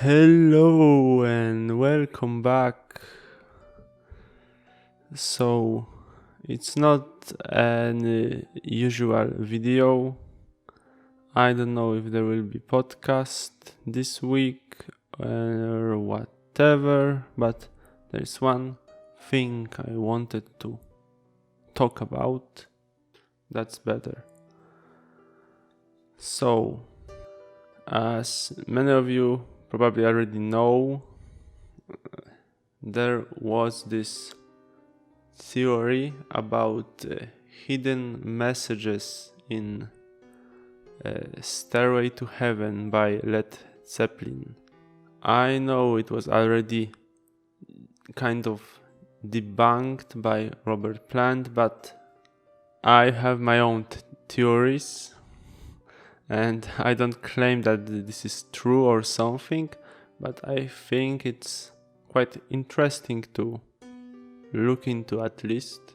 Hello and welcome back. So it's not an usual video. I don't know if there will be podcast this week or whatever, but there's one thing I wanted to talk about that's better. So, as many of you probably already know, there was this theory about hidden messages in Stairway to Heaven by Led Zeppelin. I know it was already kind of debunked by Robert Plant, but I have my own theories, and I don't claim that this is true or something, but I think it's quite interesting to look into at least.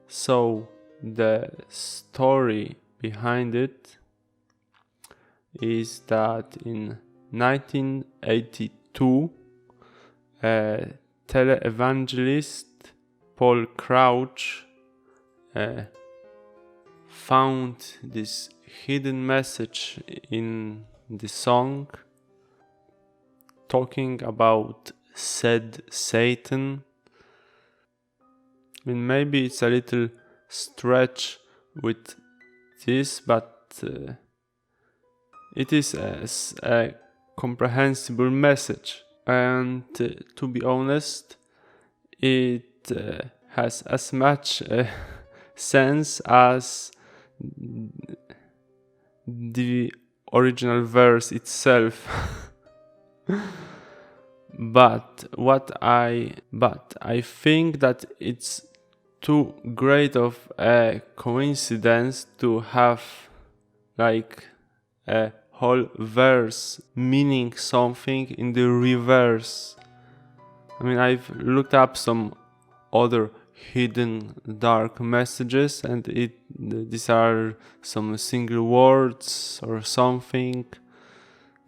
So the story behind it is that in 1982 a televangelist, Paul Crouch, found this hidden message in the song talking about said Satan. I mean, maybe it's a little stretch with this, but it is a comprehensible message, and to be honest, it has as much sense as the original verse itself. But I think that it's too great of a coincidence to have like a whole verse meaning something in the reverse. I mean, I've looked up some other hidden dark messages, and these are some single words or something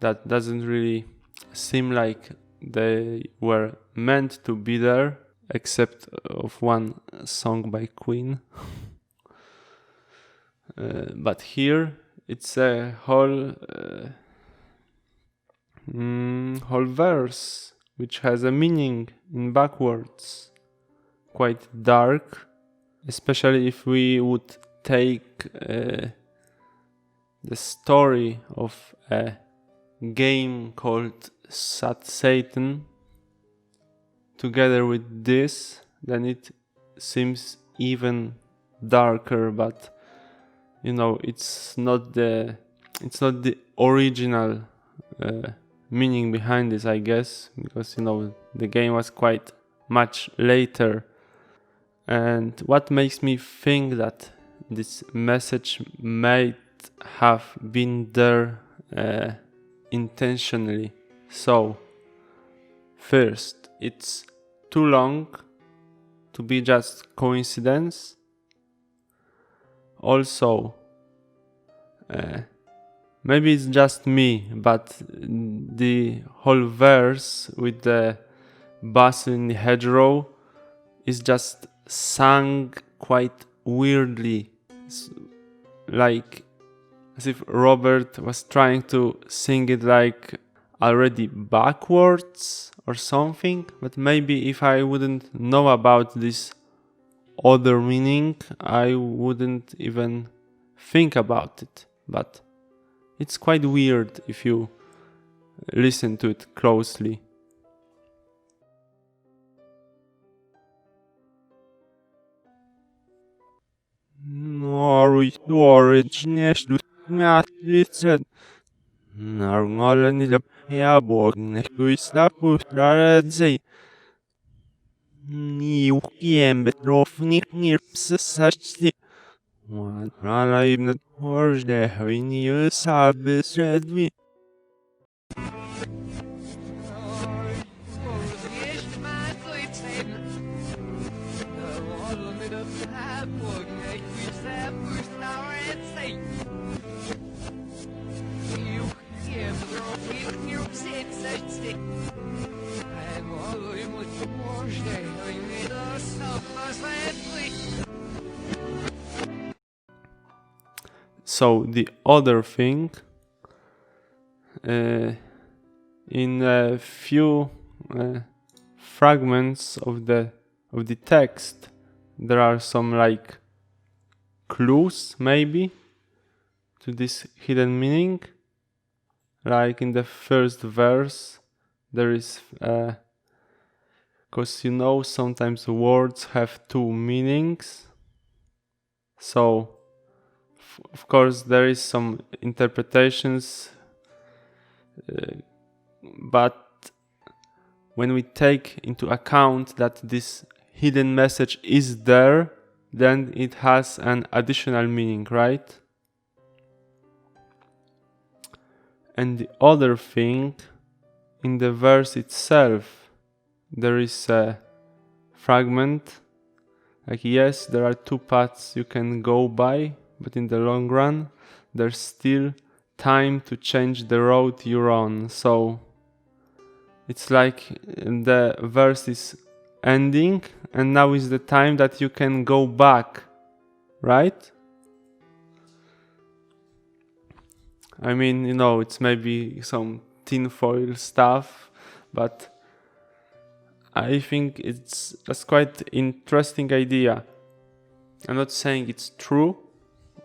that doesn't really seem like they were meant to be there, except of one song by Queen. But here it's a whole verse which has a meaning in backwards, quite dark, especially if we would take the story of a game called Sad Satan together with this, then it seems even darker. But you know, it's not the original meaning behind this, I guess, because you know the game was quite much later. And what makes me think that this message might have been there intentionally? So, first, it's too long to be just coincidence. Also, maybe it's just me, but the whole verse with the bustle in the hedgerow is just sung quite weirdly, like as if Robert was trying to sing it like already backwards or something. But maybe if I wouldn't know about this other meaning, I wouldn't even think about it. But it's quite weird if you listen to it closely. So the other thing, in a few fragments of the text, there are some like clues maybe to this hidden meaning. Like in the first verse, there is because sometimes words have two meanings. So of course there is some interpretations, but when we take into account that this hidden message is there, then it has an additional meaning, right? And the other thing, in the verse itself, there is a fragment, like yes, there are two paths you can go by, but in the long run, there's still time to change the road you're on. So it's like the verse is ending, and now is the time that you can go back, right? I mean, it's maybe some tinfoil stuff, but I think that's quite interesting idea. I'm not saying it's true,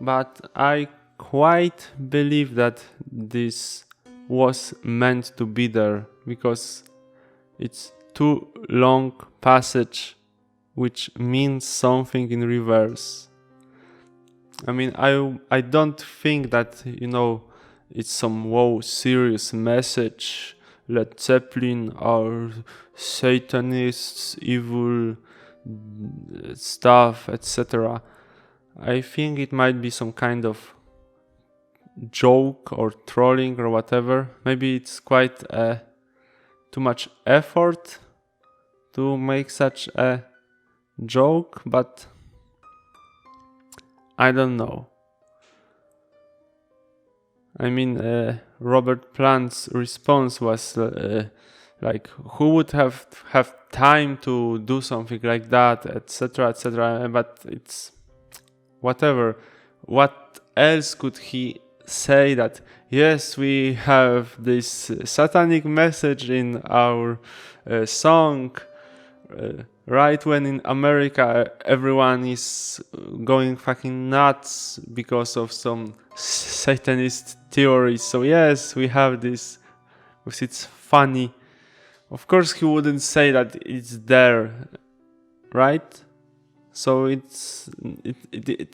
but I quite believe that this was meant to be there, because it's too long passage which means something in reverse. I mean, I don't think that it's some serious message. Led Zeppelin are Satanists, evil stuff, etc. I think it might be some kind of joke or trolling or whatever. Maybe it's quite too much effort to make such a joke, but I don't know. I mean, Robert Plant's response was like, who would have time to do something like that, etc., etc. But it's whatever. What else could he say that? Yes, we have this satanic message in our song. Right when in America everyone is going fucking nuts because of some Satanist theories. So yes, we have this, because it's funny. Of course he wouldn't say that it's there, right? So it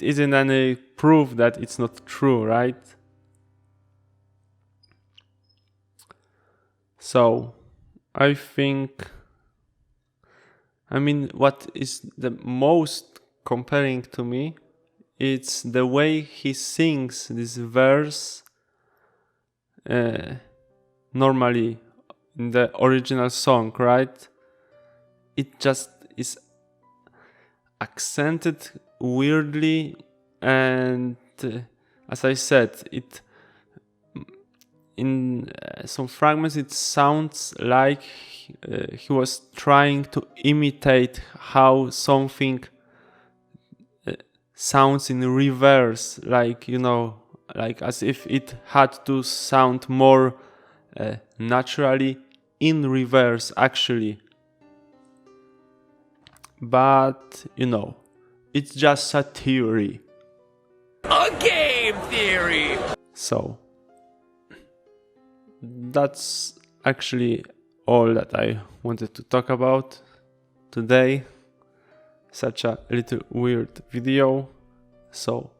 isn't any proof that it's not true, right? So I think, what is the most compelling to me, it's the way he sings this verse normally in the original song, right? It just is accented weirdly, and as I said, in some fragments it sounds like he was trying to imitate how something sounds in reverse, like like as if it had to sound more naturally in reverse actually. But it's just a theory. A game theory! So that's actually all that I wanted to talk about today. Such a little weird video. So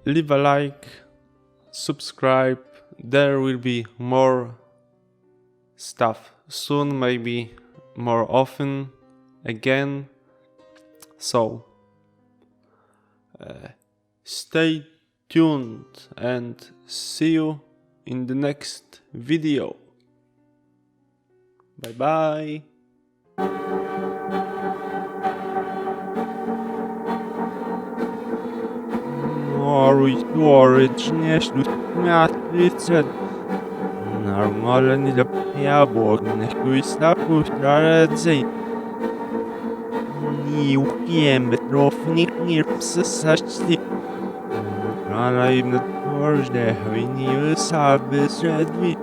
leave a like, subscribe. There will be more stuff soon, maybe more often again. So stay tuned and see you in the next video. Bye bye. Orange, nie śmiać. Richard. Narmalan nila payabog na kuisa pushara zay. Ni ukiem betrofnik nirpsa sashti. Rana im na torjde, vi ni usabes redvi.